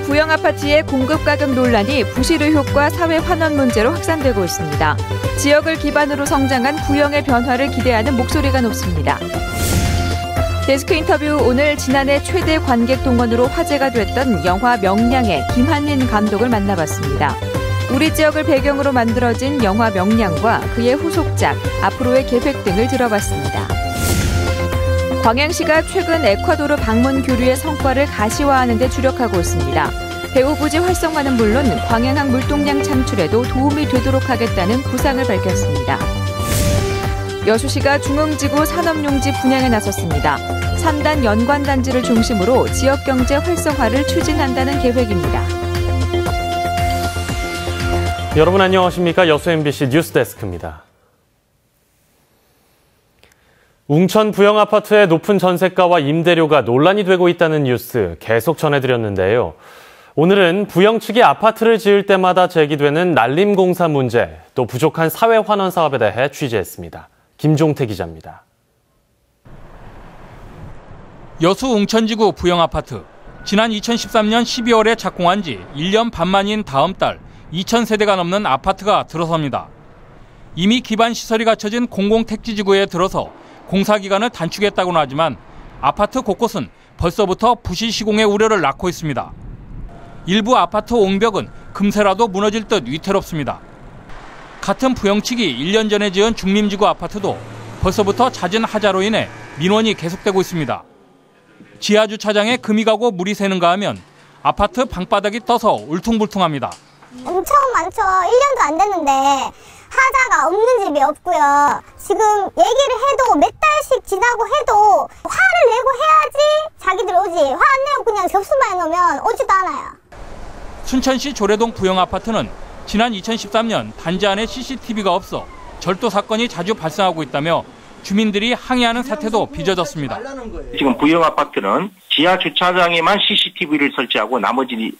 부영아파트의 공급 가격 논란이 부실의혹과 사회 환원 문제로 확산되고 있습니다. 지역을 기반으로 성장한 부영의 변화를 기대하는 목소리가 높습니다. 데스크 인터뷰 오늘 지난해 최대 관객 동원으로 화제가 됐던 영화 명량의 김한민 감독을 만나봤습니다. 우리 지역을 배경으로 만들어진 영화 명량과 그의 후속작, 앞으로의 계획 등을 들어봤습니다. 광양시가 최근 에콰도르 방문 교류의 성과를 가시화하는 데 주력하고 있습니다. 배후 부지 활성화는 물론 광양항 물동량 창출에도 도움이 되도록 하겠다는 구상을 밝혔습니다. 여수시가 중흥지구 산업용지 분양에 나섰습니다. 3단 연관단지를 중심으로 지역경제 활성화를 추진한다는 계획입니다. 여러분 안녕하십니까? 여수 MBC 뉴스데스크입니다. 웅천 부영아파트의 높은 전세가와 임대료가 논란이 되고 있다는 뉴스 계속 전해드렸는데요. 오늘은 부영 측이 아파트를 지을 때마다 제기되는 난림공사 문제, 또 부족한 사회환원 사업에 대해 취재했습니다. 김종태 기자입니다. 여수 웅천지구 부영아파트. 지난 2013년 12월에 착공한 지 1년 반 만인 다음 달 2,000세대가 넘는 아파트가 들어섭니다. 이미 기반 시설이 갖춰진 공공택지지구에 들어서 공사기간을 단축했다고는 하지만 아파트 곳곳은 벌써부터 부실 시공의 우려를 낳고 있습니다. 일부 아파트 옹벽은 금세라도 무너질 듯 위태롭습니다. 같은 부영 측이 1년 전에 지은 중림지구 아파트도 벌써부터 잦은 하자로 인해 민원이 계속되고 있습니다. 지하주차장에 금이 가고 물이 새는가 하면 아파트 방바닥이 떠서 울퉁불퉁합니다. 엄청 많죠. 1년도 안 됐는데 하자가 없는 집이 없고요. 지금 얘기를 해도 몇 달씩 지나고 해도 화를 내고 해야지 자기들 오지. 화 안 내고 그냥 접수만 해놓으면 오지도 않아요. 순천시 조례동 부영아파트는 지난 2013년 단지 안에 CCTV가 없어 절도 사건이 자주 발생하고 있다며 주민들이 항의하는 사태도 빚어졌습니다. 지금 부영아파트는 지하 주차장에만 CCTV를 설치하고 나머지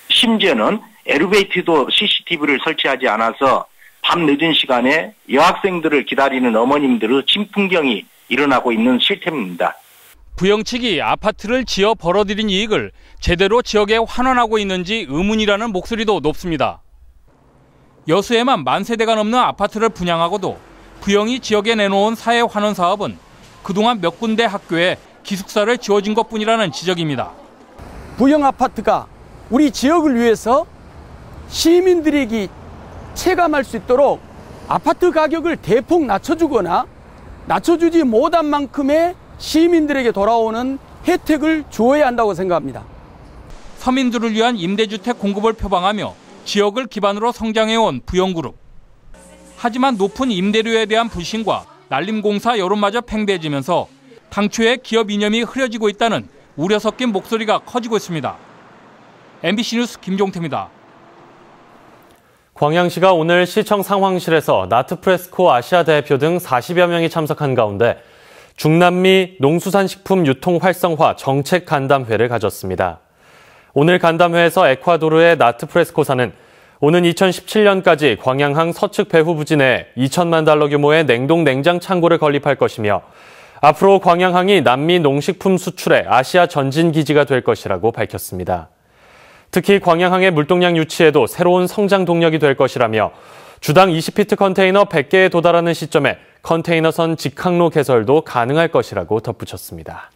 심지어는 엘리베이터도 CCTV를 설치하지 않아서 밤 늦은 시간에 여학생들을 기다리는 어머님들의 진풍경이 일어나고 있는 실태입니다. 부영 측이 아파트를 지어 벌어들인 이익을 제대로 지역에 환원하고 있는지 의문이라는 목소리도 높습니다. 여수에만 10,000세대가 넘는 아파트를 분양하고도 부영이 지역에 내놓은 사회 환원 사업은 그동안 몇 군데 학교에 기숙사를 지어준 것뿐이라는 지적입니다. 부영 아파트가 우리 지역을 위해서 시민들에게 체감할 수 있도록 아파트 가격을 대폭 낮춰주거나 낮춰주지 못한 만큼의 시민들에게 돌아오는 혜택을 주어야 한다고 생각합니다. 서민들을 위한 임대주택 공급을 표방하며 지역을 기반으로 성장해온 부영그룹. 하지만 높은 임대료에 대한 불신과 난림공사 여론마저 팽배해지면서 당초의 기업 이념이 흐려지고 있다는 우려 섞인 목소리가 커지고 있습니다. MBC 뉴스 김종태입니다. 광양시가 오늘 시청 상황실에서 나트프레스코 아시아 대표 등 40여 명이 참석한 가운데 중남미 농수산식품 유통 활성화 정책 간담회를 가졌습니다. 오늘 간담회에서 에콰도르의 나트프레스코사는 오는 2017년까지 광양항 서측 배후 부지 내에 2천만 달러 규모의 냉동 냉장 창고를 건립할 것이며 앞으로 광양항이 남미 농식품 수출의 아시아 전진 기지가 될 것이라고 밝혔습니다. 특히 광양항의 물동량 유치에도 새로운 성장 동력이 될 것이라며 주당 20피트 컨테이너 100개에 도달하는 시점에 컨테이너선 직항로 개설도 가능할 것이라고 덧붙였습니다.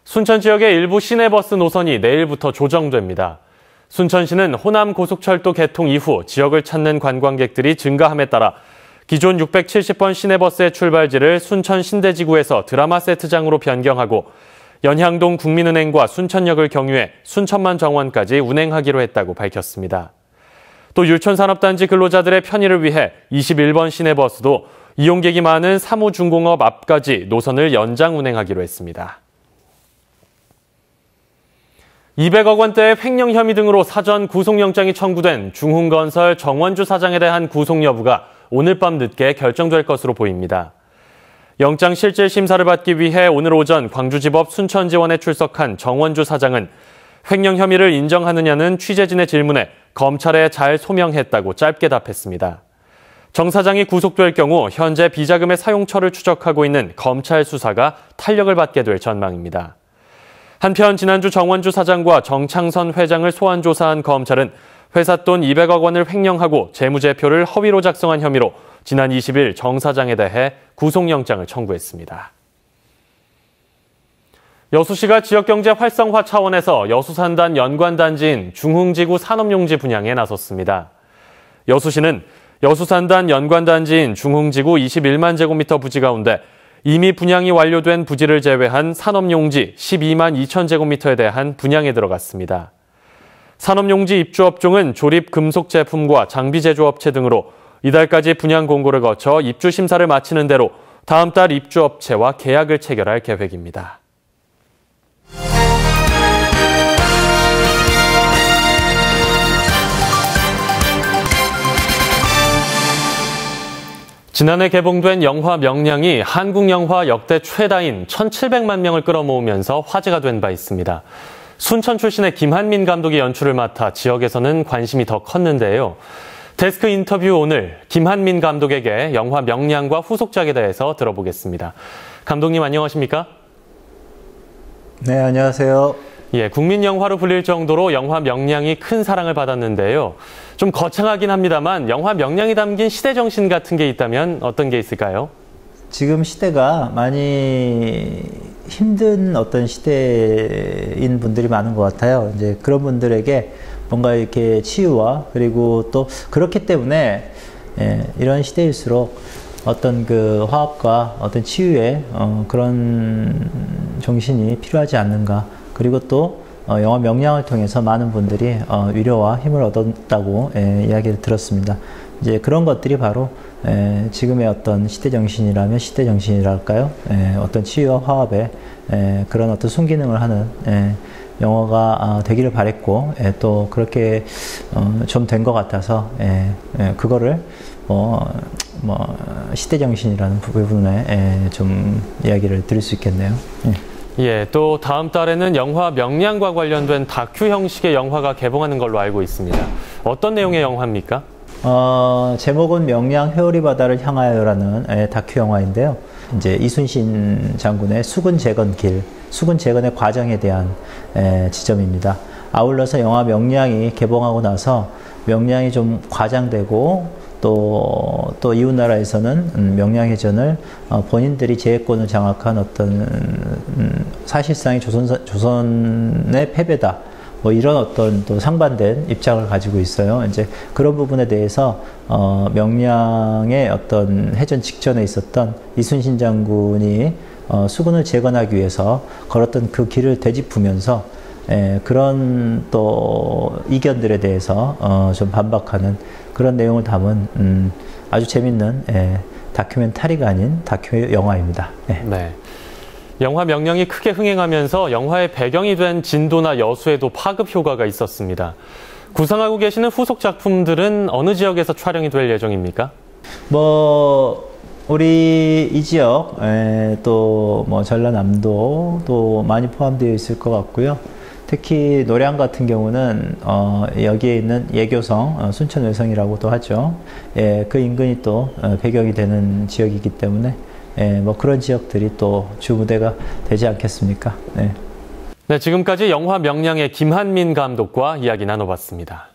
순천 지역의 일부 시내버스 노선이 내일부터 조정됩니다. 순천시는 호남 고속철도 개통 이후 지역을 찾는 관광객들이 증가함에 따라 기존 670번 시내버스의 출발지를 순천 신대지구에서 드라마 세트장으로 변경하고 연향동 국민은행과 순천역을 경유해 순천만 정원까지 운행하기로 했다고 밝혔습니다. 또 율촌산업단지 근로자들의 편의를 위해 21번 시내버스도 이용객이 많은 사무중공업 앞까지 노선을 연장 운행하기로 했습니다. 200억 원대의 횡령 혐의 등으로 사전 구속영장이 청구된 중흥건설 정원주 사장에 대한 구속 여부가 오늘 밤 늦게 결정될 것으로 보입니다. 영장 실질 심사를 받기 위해 오늘 오전 광주지법 순천지원에 출석한 정원주 사장은 횡령 혐의를 인정하느냐는 취재진의 질문에 검찰에 잘 소명했다고 짧게 답했습니다. 정 사장이 구속될 경우 현재 비자금의 사용처를 추적하고 있는 검찰 수사가 탄력을 받게 될 전망입니다. 한편 지난주 정원주 사장과 정창선 회장을 소환 조사한 검찰은 회사 돈 200억 원을 횡령하고 재무제표를 허위로 작성한 혐의로 지난 20일 정 사장에 대해 구속영장을 청구했습니다. 여수시가 지역경제 활성화 차원에서 여수산단 연관단지인 중흥지구 산업용지 분양에 나섰습니다. 여수시는 여수산단 연관단지인 중흥지구 21만 제곱미터 부지 가운데 이미 분양이 완료된 부지를 제외한 산업용지 12만 2천 제곱미터에 대한 분양에 들어갔습니다. 산업용지 입주업종은 조립 금속 제품과 장비 제조업체 등으로 이달까지 분양 공고를 거쳐 입주 심사를 마치는 대로 다음 달 입주업체와 계약을 체결할 계획입니다. 지난해 개봉된 영화 명량이 한국 영화 역대 최다인 1,700만 명을 끌어모으면서 화제가 된 바 있습니다. 순천 출신의 김한민 감독이 연출을 맡아 지역에서는 관심이 더 컸는데요. 데스크 인터뷰 오늘 김한민 감독에게 영화 명량과 후속작에 대해서 들어보겠습니다. 감독님 안녕하십니까? 네, 안녕하세요. 예, 국민 영화로 불릴 정도로 영화 명량이 큰 사랑을 받았는데요. 좀 거창하긴 합니다만 영화 명량이 담긴 시대 정신 같은 게 있다면 어떤 게 있을까요? 지금 시대가 많이 힘든 어떤 시대인 분들이 많은 것 같아요. 이제 그런 분들에게 뭔가 이렇게 치유와 그리고 또 그렇기 때문에 이런 시대일수록 어떤 그 화합과 어떤 치유의 그런 정신이 필요하지 않는가. 그리고 또 영화 명량을 통해서 많은 분들이 위로와 힘을 얻었다고 이야기를 들었습니다. 이제 그런 것들이 바로 지금의 어떤 시대정신이라면 시대정신이랄까요? 어떤 치유와 화합의 그런 어떤 순기능을 하는 영화가 되기를 바랬고 또 그렇게 좀 된 것 같아서 그거를 시대정신이라는 부분에 좀 이야기를 드릴 수 있겠네요. 예, 또 다음 달에는 영화 명량과 관련된 다큐 형식의 영화가 개봉하는 걸로 알고 있습니다. 어떤 내용의 영화입니까? 제목은 명량 회오리 바다를 향하여라는 다큐 영화인데요. 이제 이순신 장군의 수군 재건길, 수군 재건의 과정에 대한 지점입니다. 아울러서 영화 명량이 개봉하고 나서 명량이 좀 과장되고 또 이웃나라에서는 명량해전을 본인들이 제해권을 장악한 어떤 사실상의 조선의 패배다. 뭐 이런 어떤 또 상반된 입장을 가지고 있어요. 이제 그런 부분에 대해서 명량의 어떤 해전 직전에 있었던 이순신 장군이 수군을 재건하기 위해서 걸었던 그 길을 되짚으면서 그런 또 이견들에 대해서 좀 반박하는 그런 내용을 담은 아주 재밌는 다큐멘터리가 아닌 다큐 영화입니다. 네. 영화 명량이 크게 흥행하면서 영화의 배경이 된 진도나 여수에도 파급 효과가 있었습니다. 구상하고 계시는 후속 작품들은 어느 지역에서 촬영이 될 예정입니까? 우리 이 지역 또 전라남도 또 많이 포함되어 있을 것 같고요. 특히 노량 같은 경우는 여기에 있는 예교성, 순천 외성이라고도 하죠. 그 인근이 또 배경이 되는 지역이기 때문에 그런 지역들이 또 주무대가 되지 않겠습니까? 네, 지금까지 영화 명량의 김한민 감독과 이야기 나눠봤습니다.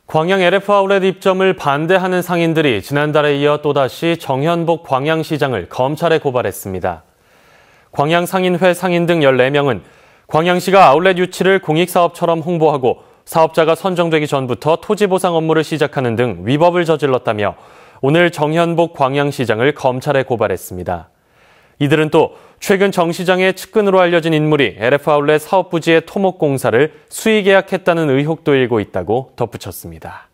광양 LF 아울렛 입점을 반대하는 상인들이 지난달에 이어 또다시 정현복 광양시장을 검찰에 고발했습니다. 광양상인회 상인 등 14명은 광양시가 아울렛 유치를 공익사업처럼 홍보하고 사업자가 선정되기 전부터 토지보상 업무를 시작하는 등 위법을 저질렀다며 오늘 정현복 광양시장을 검찰에 고발했습니다. 이들은 또 최근 정 시장의 측근으로 알려진 인물이 LF 아울렛 사업부지의 토목공사를 수의계약했다는 의혹도 일고 있다고 덧붙였습니다.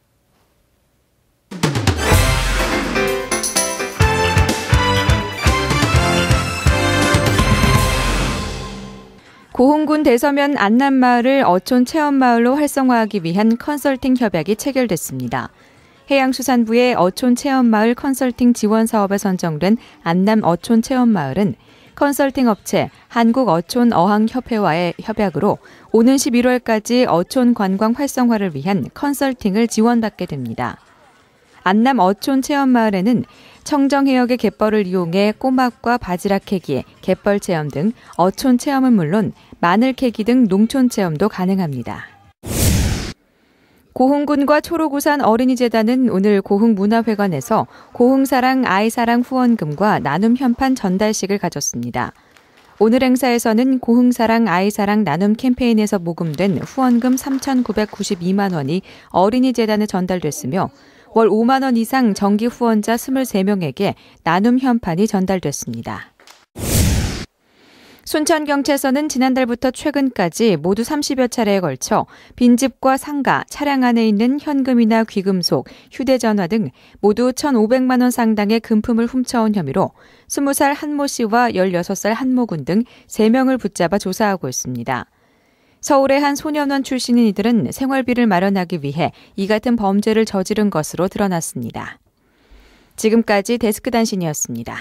고흥군 대서면 안남마을을 어촌 체험마을로 활성화하기 위한 컨설팅 협약이 체결됐습니다. 해양수산부의 어촌 체험마을 컨설팅 지원 사업에 선정된 안남 어촌 체험마을은 컨설팅 업체 한국어촌어항협회와의 협약으로 오는 11월까지 어촌 관광 활성화를 위한 컨설팅을 지원받게 됩니다. 안남 어촌 체험마을에는 청정해역의 갯벌을 이용해 꼬막과 바지락 캐기, 갯벌 체험 등 어촌 체험은 물론 마늘 캐기 등 농촌 체험도 가능합니다. 고흥군과 초록우산 어린이재단은 오늘 고흥문화회관에서 고흥사랑 아이사랑 후원금과 나눔 현판 전달식을 가졌습니다. 오늘 행사에서는 고흥사랑 아이사랑 나눔 캠페인에서 모금된 후원금 3,992만 원이 어린이재단에 전달됐으며 월 5만 원 이상 정기 후원자 23명에게 나눔 현판이 전달됐습니다. 순천경찰서는 지난달부터 최근까지 모두 30여 차례에 걸쳐 빈집과 상가, 차량 안에 있는 현금이나 귀금속, 휴대전화 등 모두 1,500만 원 상당의 금품을 훔쳐온 혐의로 20살 한모 씨와 16살 한모 군 등 3명을 붙잡아 조사하고 있습니다. 서울의 한 소년원 출신인 이들은 생활비를 마련하기 위해 이 같은 범죄를 저지른 것으로 드러났습니다. 지금까지 데스크 단신이었습니다.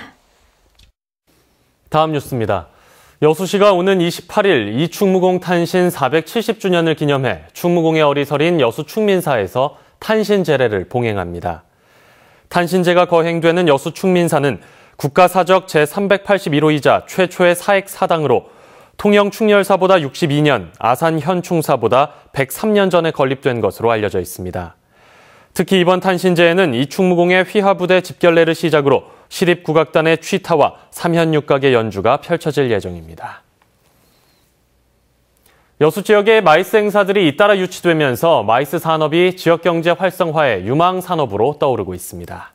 다음 뉴스입니다. 여수시가 오는 28일 이충무공 탄신 470주년을 기념해 충무공의 어리설인 여수 충민사에서 탄신제례를 봉행합니다. 탄신제가 거행되는 여수 충민사는 국가사적 제381호이자 최초의 사액 사당으로 통영 충렬사보다 62년, 아산 현충사보다 103년 전에 건립된 것으로 알려져 있습니다. 특히 이번 탄신제에는 이충무공의 휘하부대 집결례를 시작으로 시립국악단의 취타와 삼현육각의 연주가 펼쳐질 예정입니다. 여수 지역의 마이스 행사들이 잇따라 유치되면서 마이스 산업이 지역 경제 활성화의 유망 산업으로 떠오르고 있습니다.